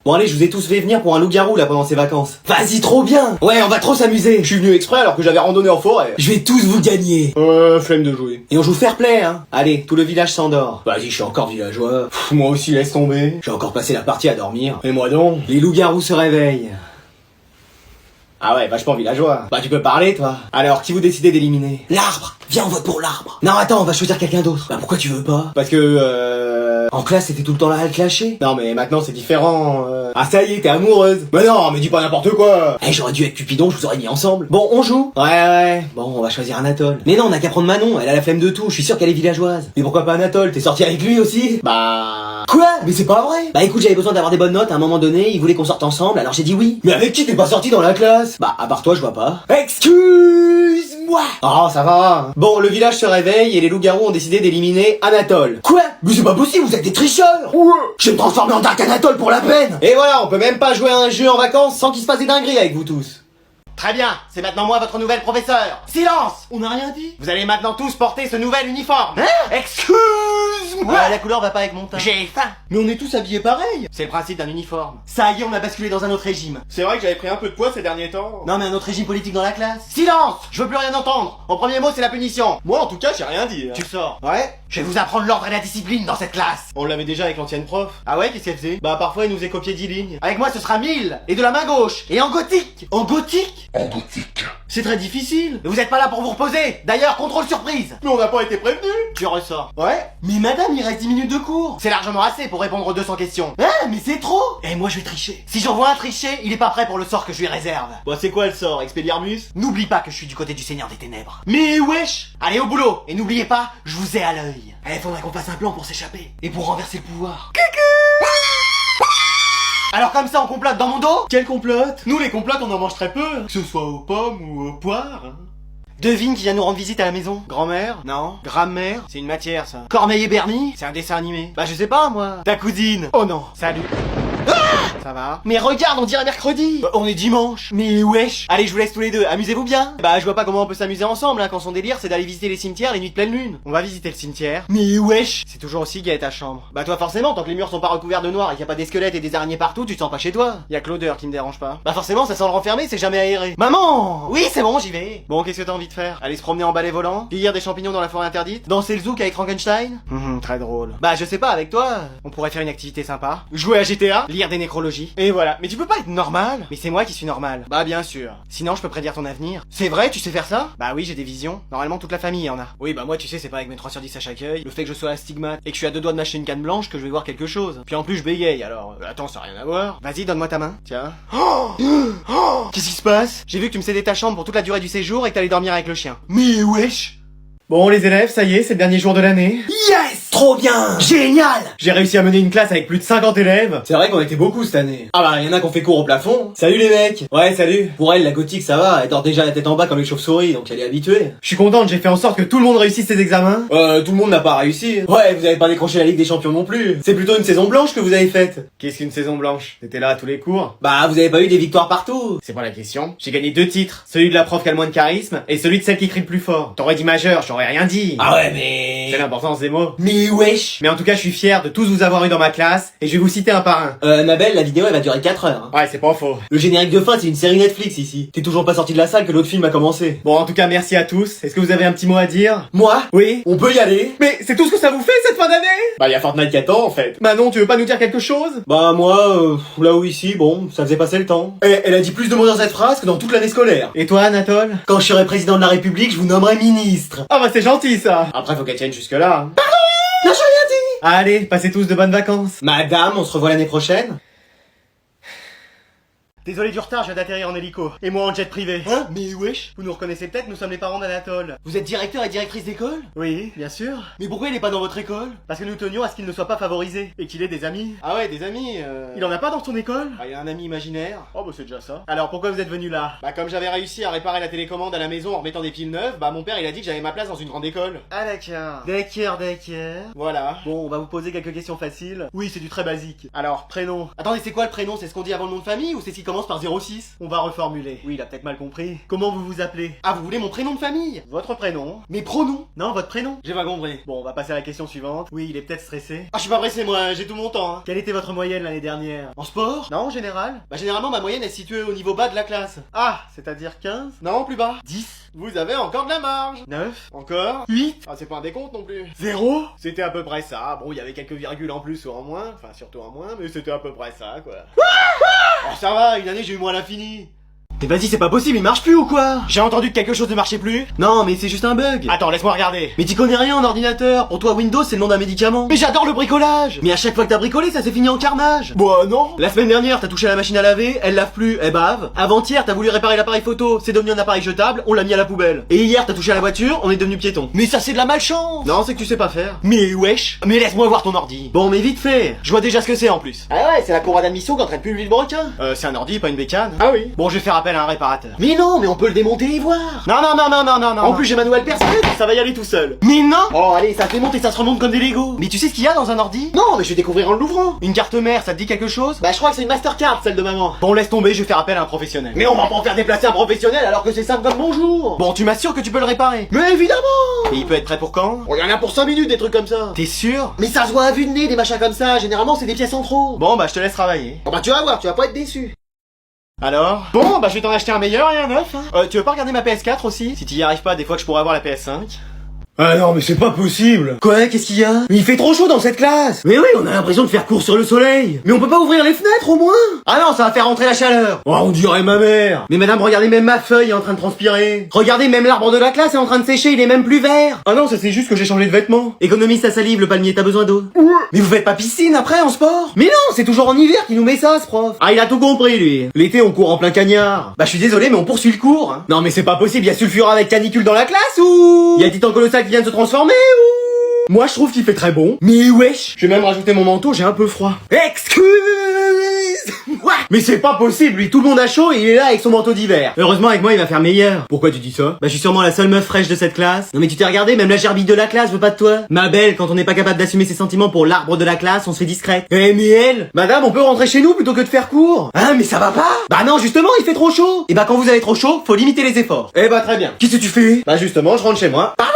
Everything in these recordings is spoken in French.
Bon allez, je vous ai tous fait venir pour un loup-garou là pendant ces vacances. Vas-y, trop bien. Ouais, on va trop s'amuser. Je suis venu exprès alors que j'avais randonné en forêt. Je vais tous vous gagner. Flemme de jouer. Et on joue fair play, hein. Allez, tout le village s'endort. Vas-y, je suis encore villageois. Moi aussi, laisse tomber. J'ai encore passé la partie à dormir. Et moi donc. Les loups-garous se réveillent. Ah ouais, vachement villageois. Bah tu peux parler, toi. Alors, qui vous décidez d'éliminer? L'arbre. Viens, on vote pour l'arbre. Non, attends, on va choisir quelqu'un d'autre. Bah pourquoi tu veux pas? Parce que En classe, c'était tout le temps là à te lâcher. Non mais maintenant c'est différent. Ah ça y est, t'es amoureuse. Mais non, mais dis pas n'importe quoi. Eh, j'aurais dû être Cupidon, je vous aurais mis ensemble. Bon, on joue? Ouais. Bon, on va choisir Anatole. Mais non, on a qu'à prendre Manon, elle a la flemme de tout, je suis sûr qu'elle est villageoise. Mais pourquoi pas Anatole? T'es sorti avec lui aussi? Bah... Quoi? Mais c'est pas vrai. Bah écoute, j'avais besoin d'avoir des bonnes notes à un moment donné, il voulait qu'on sorte ensemble, alors j'ai dit oui. Mais avec qui t'es pas sorti dans la classe? Bah, à part toi, je vois pas. Excuse-moi. Oh, ça va. Bon, le village se réveille et les loups-garous ont décidé d'éliminer Anatole. Quoi? Mais c'est pas possible, vous êtes des tricheurs. Ouais. Je vais me transformer en Dark Anatole pour la peine. Et voilà, on peut même pas jouer à un jeu en vacances sans qu'il se passe des dingueries avec vous tous. Très bien, c'est maintenant moi votre nouvelle professeur. Silence! On n'a rien dit. Vous allez maintenant tous porter ce nouvel uniforme. Hein? Excuse-moi. Ouais, la couleur va pas avec mon teint. J'ai faim. Mais on est tous habillés pareil. C'est le principe d'un uniforme. Ça y est, on a basculé dans un autre régime. C'est vrai que j'avais pris un peu de poids ces derniers temps. Non mais un autre régime politique dans la classe. Silence! Je veux plus rien entendre. Mon premier mot c'est la punition. Moi en tout cas j'ai rien dit. Tu sors. Ouais? Je vais vous apprendre l'ordre et la discipline dans cette classe. On l'avait déjà avec l'ancienne prof. Ah ouais, qu'est-ce qu'elle faisait? Bah parfois elle nous faisait copier 10 lignes. Avec moi ce sera 1000 et de la main gauche et en gothique. En gothique? En gothique. C'est très difficile. Mais vous êtes pas là pour vous reposer. D'ailleurs, contrôle surprise. Mais on n'a pas été prévenus. Tu ressors. Ouais. Mais madame, il reste 10 minutes de cours. C'est largement assez pour répondre aux 200 questions. Ah, mais c'est trop. Et moi je vais tricher. Si j'en vois un tricher, il est pas prêt pour le sort que je lui réserve. Bah c'est quoi le sort, Expelliarmus? N'oublie pas que je suis du côté du Seigneur des Ténèbres. Mais wesh. Allez au boulot et n'oubliez pas, je vous ai à l'œil. Eh, faudrait qu'on fasse un plan pour s'échapper. Et pour renverser le pouvoir. Alors comme ça on complote dans mon dos? Quelle complote? Nous les complotes on en mange très peu. Que ce soit aux pommes ou aux poires. Hein. Devine qui vient nous rendre visite à la maison. Grand-mère? Non. Grammaire? C'est une matière ça. Corneille et Bernie? C'est un dessin animé. Bah je sais pas moi. Ta cousine. Oh non. Salut. Ça va? Mais regarde, on dirait mercredi. On est dimanche. Mais wesh. Allez, je vous laisse tous les deux. Amusez-vous bien. Bah je vois pas comment on peut s'amuser ensemble hein, quand son délire c'est d'aller visiter les cimetières les nuits de pleine lune. On va visiter le cimetière. Mais wesh. C'est toujours aussi gai ta chambre. Bah toi forcément, tant que les murs sont pas recouverts de noir et qu'il y a pas des squelettes et des araignées partout, tu te sens pas chez toi. Y a que l'odeur qui me dérange pas. Bah forcément, ça sent le renfermé, c'est jamais aéré. Maman! Oui, c'est bon, j'y vais. Bon, qu'est-ce que t'as envie de faire? Aller se promener en balai volant, cueillir des champignons dans la forêt interdite. Danser le zouk avec Frankenstein? Très drôle. Bah je sais pas, avec toi. On pourrait faire une activité sympa. Jouer à GTA? Lire des nécrologies. Et voilà. Mais tu peux pas être normal? Mais c'est moi qui suis normal. Bah bien sûr. Sinon, je peux prédire ton avenir. C'est vrai, tu sais faire ça? Bah oui, j'ai des visions. Normalement, toute la famille en a. Oui, bah moi tu sais, c'est pas avec mes 3 sur 10 à chaque œil, le fait que je sois astigmate et que je suis à 2 doigts de m'acheter une canne blanche que je vais voir quelque chose. Puis en plus je bégaye, alors attends, ça a rien à voir. Vas-y, donne-moi ta main. Tiens. Qu'est-ce qui se passe? J'ai vu que tu me cédais ta chambre pour toute la durée du séjour et que t'allais dormir avec le chien. Mais wesh! Bon, les élèves, ça y est, c'est le dernier jour de l'année. Yes! Trop bien! Génial! J'ai réussi à mener une classe avec plus de 50 élèves. C'est vrai qu'on était beaucoup cette année. Ah bah, y'en a qu'on fait cours au plafond. Salut les mecs. Ouais, salut. Pour elle, la gothique, ça va, elle dort déjà la tête en bas comme les chauves-souris, donc elle est habituée. Je suis contente, j'ai fait en sorte que tout le monde réussisse ses examens. Tout le monde n'a pas réussi. Ouais, vous avez pas décroché la Ligue des Champions non plus. C'est plutôt une saison blanche que vous avez faite. Qu'est-ce qu'une saison blanche? T'étais là à tous les cours? Bah, vous avez pas eu des victoires partout. C'est pas la question. J'ai gagné 2 titres. Celui de la prof qui a le moins de charisme et celui de celle qui crie le plus fort. T'aurais dit majeur, j'aurais rien dit. Ah ouais, mais... C'est l'importance des mots. Mais wesh! Mais en tout cas, je suis fier de tous vous avoir eu dans ma classe et je vais vous citer un par un. Ma belle, la vidéo elle va durer 4 heures. Hein. Ouais, c'est pas faux. Le générique de fin, c'est une série Netflix ici. T'es toujours pas sorti de la salle que l'autre film a commencé. Bon, en tout cas, merci à tous. Est-ce que vous avez un petit mot à dire? Moi? Oui? On peut y aller? Mais c'est tout ce que ça vous fait cette fin d'année? Bah, y a Fortnite qui attend en fait. Manon, tu veux pas nous dire quelque chose? Bah moi, là où ici, bon, ça faisait passer le temps. Eh, elle a dit plus de mots dans cette phrase que dans toute l'année scolaire. Et toi, Anatole? Quand je serai président de la République, je vous nommerai ministre. Ah bah c'est gentil ça. Après, faut qu'elle tienne jusque là. Hein. Pardon! Non, j'ai rien dit! Allez, passez tous de bonnes vacances. Madame, on se revoit l'année prochaine? Désolé du retard, je viens d'atterrir en hélico. Et moi en jet privé. Hein? Mais wesh! Vous nous reconnaissez peut-être, nous sommes les parents d'Anatole. Vous êtes directeur et directrice d'école? Oui, bien sûr. Mais pourquoi il est pas dans votre école? Parce que nous tenions à ce qu'il ne soit pas favorisé. Et qu'il ait des amis. Ah ouais, des amis, Il en a pas dans ton école? Ah, il a un ami imaginaire. Oh bah c'est déjà ça. Alors pourquoi vous êtes venu là? Bah comme j'avais réussi à réparer la télécommande à la maison en remettant des piles neuves, bah mon père il a dit que j'avais ma place dans une grande école. Ah d'accord. D'accord. Voilà. Bon, on va vous poser quelques questions faciles. Oui, c'est du très basique. Alors, prénom. Attendez, c'est quoi le prénom? C'est ce qu'on dit avant le nom de famille ou c'est ce qui commence commence par 06. On va reformuler. Oui, il a peut-être mal compris. Comment vous vous appelez? Ah, vous voulez mon prénom de famille? Votre prénom? Mes pronoms? Non, votre prénom? J'ai pas compris. Bon, on va passer à la question suivante. Oui, il est peut-être stressé. Ah, je suis pas pressé, moi, j'ai tout mon temps. Hein. Quelle était votre moyenne l'année dernière? En sport? Non, en général? Bah, généralement, ma moyenne est située au niveau bas de la classe. Ah, c'est-à-dire 15? Non, plus bas. 10? Vous avez encore de la marge. 9? Encore? 8? Ah, c'est pas un décompte non plus. 0? C'était à peu près ça. Bon, il y avait quelques virgules en plus ou en moins. Enfin, surtout en moins, mais c'était à peu près ça, quoi. Oh, ça va, une année j'ai eu moins l'infini. Mais vas-y, c'est pas possible, il marche plus ou quoi? J'ai entendu que quelque chose ne marchait plus. Non, mais c'est juste un bug. Attends, laisse-moi regarder. Mais t'y connais rien en ordinateur. Pour toi, Windows, c'est le nom d'un médicament. Mais j'adore le bricolage. Mais à chaque fois que t'as bricolé, ça s'est fini en carnage. Bah non. La semaine dernière, t'as touché à la machine à laver, elle lave plus, elle bave. Avant-hier, t'as voulu réparer l'appareil photo, c'est devenu un appareil jetable, on l'a mis à la poubelle. Et hier, t'as touché à la voiture, on est devenu piéton. Mais ça, c'est de la malchance. Non, c'est que tu sais pas faire. Mais wesh. Mais laisse-moi voir ton ordi. Bon, mais vite fait. Je vois déjà ce que c'est en plus. Ah ouais, c'est la cour d'admission qui entraîne plus le broquin. C'est un ordi, pas une bécane. Ah oui. Bon, je vais faire appel à un réparateur. Mais non, mais on peut le démonter et voir. Non. En plus, j'ai manuel personne, ça va y aller tout seul. Mais non. Oh, allez, ça se démonte et ça se remonte comme des Lego. Mais tu sais ce qu'il y a dans un ordi? Non, mais je vais découvrir en l'ouvrant. Une carte mère, ça te dit quelque chose? Bah, je crois que c'est une Mastercard, celle de maman. Bon, laisse tomber, je vais faire appel à un professionnel. Mais on va pas en faire déplacer un professionnel alors que c'est simple comme bonjour. Bon, tu m'assures que tu peux le réparer? Mais évidemment. Et il peut être prêt pour quand? Oh, il y en a pour 5 minutes des trucs comme ça. T'es sûr? Mais ça se voit à vue de nez des machins comme ça, généralement c'est des pièces en trop. Bon, bah, je te laisse travailler. Oh, bah, tu vas voir, tu vas pas être déçu. Alors? Bon, bah je vais t'en acheter un meilleur et un neuf. Hein. Tu veux pas regarder ma PS4 aussi? Si t'y arrives pas, des fois que je pourrais avoir la PS5. Ah non, mais c'est pas possible. Quoi? Qu'est-ce qu'il y a? Mais il fait trop chaud dans cette classe. Mais oui, on a l'impression de faire cours sur le soleil. Mais on peut pas ouvrir les fenêtres au moins? Ah non, ça va faire rentrer la chaleur. Oh, on dirait ma mère. Mais madame, regardez, même ma feuille est en train de transpirer. Regardez, même l'arbre de la classe est en train de sécher, il est même plus vert. Ah non, ça c'est juste que j'ai changé de vêtements. Économise ta salive, le palmier, t'as besoin d'eau. Mais vous faites pas piscine après en sport? Mais non, c'est toujours en hiver qu'il nous met ça, ce prof. Ah, il a tout compris, lui. L'été, on court en plein cagnard. Bah, je suis désolé, mais on poursuit le cours. Hein. Non, mais c'est pas possible, y a sulfura avec canicule dans la classe ou? Y a Titan colossal qui vient de se transformer ou? Moi, je trouve qu'il fait très bon. Mais wesh, je vais même rajouter mon manteau, j'ai un peu froid. Excuse-moi. Mais c'est pas possible, lui, tout le monde a chaud et il est là avec son manteau d'hiver. Heureusement, avec moi, il va faire meilleur. Pourquoi tu dis ça? Bah, je suis sûrement la seule meuf fraîche de cette classe. Non mais tu t'es regardé, même la gerbille de la classe veut pas de toi. Ma belle, quand on n'est pas capable d'assumer ses sentiments pour l'arbre de la classe, on se fait discrète. Eh mais elle, madame, on peut rentrer chez nous plutôt que de faire cours. Hein, mais ça va pas? Bah non, justement, il fait trop chaud. Et bah quand vous avez trop chaud, faut limiter les efforts. Eh bah très bien. Qu'est-ce que tu fais? Bah justement, je rentre chez moi. Pardon?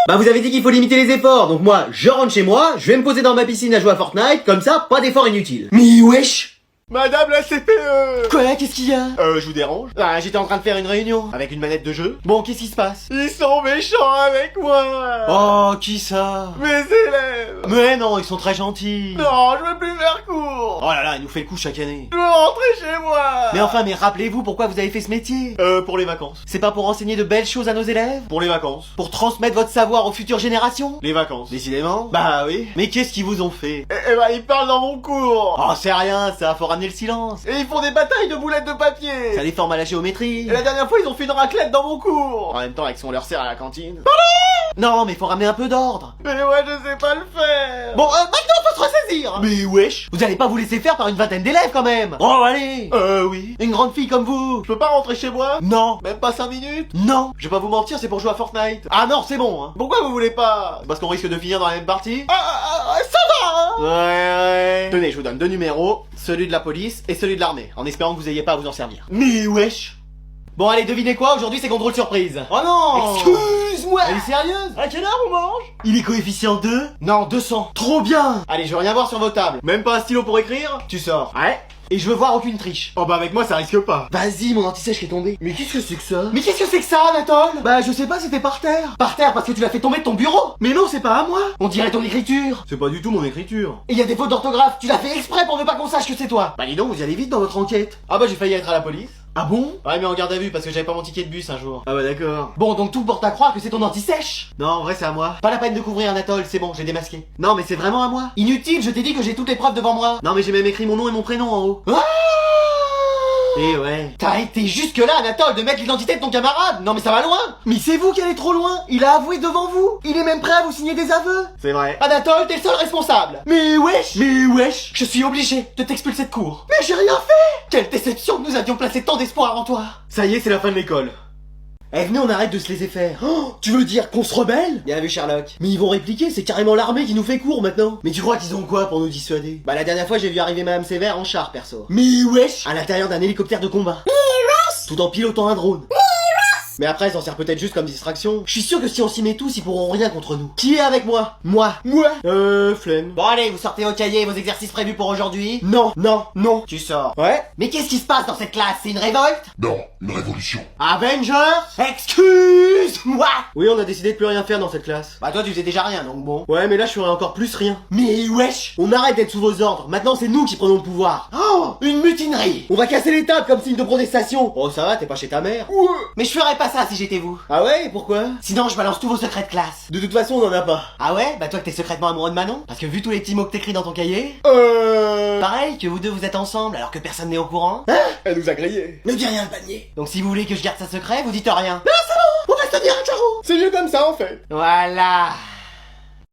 Bah vous avez dit qu'il faut limiter les efforts, donc moi, je rentre chez moi, je vais me poser dans ma piscine à jouer à Fortnite, comme ça, pas d'efforts inutiles. Mais wesh! Madame la CPE! Quoi? Qu'est-ce qu'il y a? Je vous dérange? Ah, j'étais en train de faire une réunion, avec une manette de jeu. Bon, qu'est-ce qui se passe? Ils sont méchants avec moi! Oh, qui ça? Mes élèves! Mais non, ils sont très gentils! Non, je veux plus faire cours! Oh là là, il nous fait le coup chaque année! Je veux rentrer chez moi! Mais enfin, mais rappelez-vous pourquoi vous avez fait ce métier? Pour les vacances. C'est pas pour enseigner de belles choses à nos élèves? Pour les vacances. Pour transmettre votre savoir aux futures générations? Les vacances. Décidément? Bah oui. Mais qu'est-ce qu'ils vous ont fait? Eh bah, ils parlent dans mon cours! Oh, c'est rien, ça, faut ramener le silence. Et ils font des batailles de boulettes de papier. Ça les forme à la géométrie. Et la dernière fois, ils ont fait une raclette dans mon cours. En même temps, avec ce qu'on leur sert à la cantine. Pardon? Non, mais faut ramener un peu d'ordre. Mais ouais, je sais pas le faire. Bon, maintenant, faut se ressaisir. Mais wesh, vous allez pas vous laisser faire par une vingtaine d'élèves quand même. Oh, allez. Oui. Une grande fille comme vous. Je peux pas rentrer chez moi? Non. Même pas 5 minutes? Non. Je vais pas vous mentir, c'est pour jouer à Fortnite. Ah non, c'est bon, hein. Pourquoi vous voulez pas? Parce qu'on risque de finir dans la même partie? Ça va, hein. Ouais. Tenez, je vous donne 2 numéros. Celui de la police et celui de l'armée, en espérant que vous ayez pas à vous en servir. Mais wesh. Bon allez, devinez quoi, aujourd'hui c'est contrôle surprise. Oh non. Excuse-moi. Elle est sérieuse? À quelle heure on mange? Il est coefficient 2? Non, 200. Trop bien. Allez, je veux rien voir sur vos tables. Même pas un stylo pour écrire? Tu sors. Ouais. Et je veux voir aucune triche. Oh bah avec moi ça risque pas. Vas-y, mon anti-sèche qui est tombé. Mais qu'est-ce que c'est que ça? Mais qu'est-ce que c'est que ça, Anatole? Bah je sais pas, c'était par terre. Par terre parce que tu l'as fait tomber de ton bureau. Mais non, c'est pas à moi. On dirait ton écriture. C'est pas du tout mon écriture. Et y a des fautes d'orthographe, tu l'as fait exprès pour ne pas qu'on sache que c'est toi. Bah dis donc, vous y allez vite dans votre enquête. Ah bah j'ai failli être à la police. Ah bon? Ouais mais en garde à vue parce que j'avais pas mon ticket de bus un jour. Ah bah d'accord. Bon donc tout porte à croire que c'est ton anti-sèche. Non en vrai c'est à moi. Pas la peine de couvrir Anatole, c'est bon, j'ai démasqué. Non mais c'est vraiment à moi. Inutile, je t'ai dit que j'ai toutes les preuves devant moi. Non mais j'ai même écrit mon nom et mon prénom en haut. Ah et ouais. T'as été jusque là, Anatole, de mettre l'identité de ton camarade. Non mais ça va loin. Mais c'est vous qui allez trop loin. Il a avoué devant vous. Il est même prêt à vous signer des aveux. C'est vrai. Anatole, t'es le seul responsable. Mais wesh. Je suis obligé de t'expulser de cours. Mais j'ai rien fait. Quelle déception que nous avions placé tant d'espoir en toi. Ça y est, c'est la fin de l'école. Eh venez, on arrête de se laisser faire. Oh, tu veux dire qu'on se rebelle? Bien vu Sherlock. Mais ils vont répliquer, c'est carrément l'armée qui nous fait court maintenant. Mais tu crois qu'ils ont quoi pour nous dissuader? Bah la dernière fois j'ai vu arriver Madame Sévère en char perso. Mais wesh, à l'intérieur d'un hélicoptère de combat. Mais wesh, tout en pilotant un drone. Mais après, elle s'en sert peut-être juste comme distraction. Je suis sûr que si on s'y met tous, ils pourront rien contre nous. Qui est avec moi? Moi. Flemme. Bon allez, vous sortez vos cahiers et vos exercices prévus pour aujourd'hui? Non, non, non. Tu sors. Ouais. Mais qu'est-ce qui se passe dans cette classe? C'est une révolte? Non, une révolution. Avengers? Excuse-moi. Oui, on a décidé de plus rien faire dans cette classe. Bah toi, tu faisais déjà rien, donc bon. Ouais, mais là, je ferai encore plus rien. Mais wesh, on arrête d'être sous vos ordres. Maintenant, c'est nous qui prenons le pouvoir. Oh, une mutinerie. On va casser les tables comme signe de protestation. Oh, ça va, t'es pas chez ta mère? Ouais. Mais je ferais pas ça si j'étais vous. Ah ouais, et pourquoi? Sinon je balance tous vos secrets de classe. De toute façon on en a pas. Ah ouais? Bah toi que t'es secrètement amoureux de Manon? Parce que vu tous les petits mots que t'écris dans ton cahier... Pareil, que vous deux vous êtes ensemble alors que personne n'est au courant. Hein? Elle nous a grillé. Ne dis rien le panier. Donc si vous voulez que je garde ça secret, vous dites rien. Ah c'est bon, on va se tenir à carreau. C'est mieux comme ça en fait. Voilà.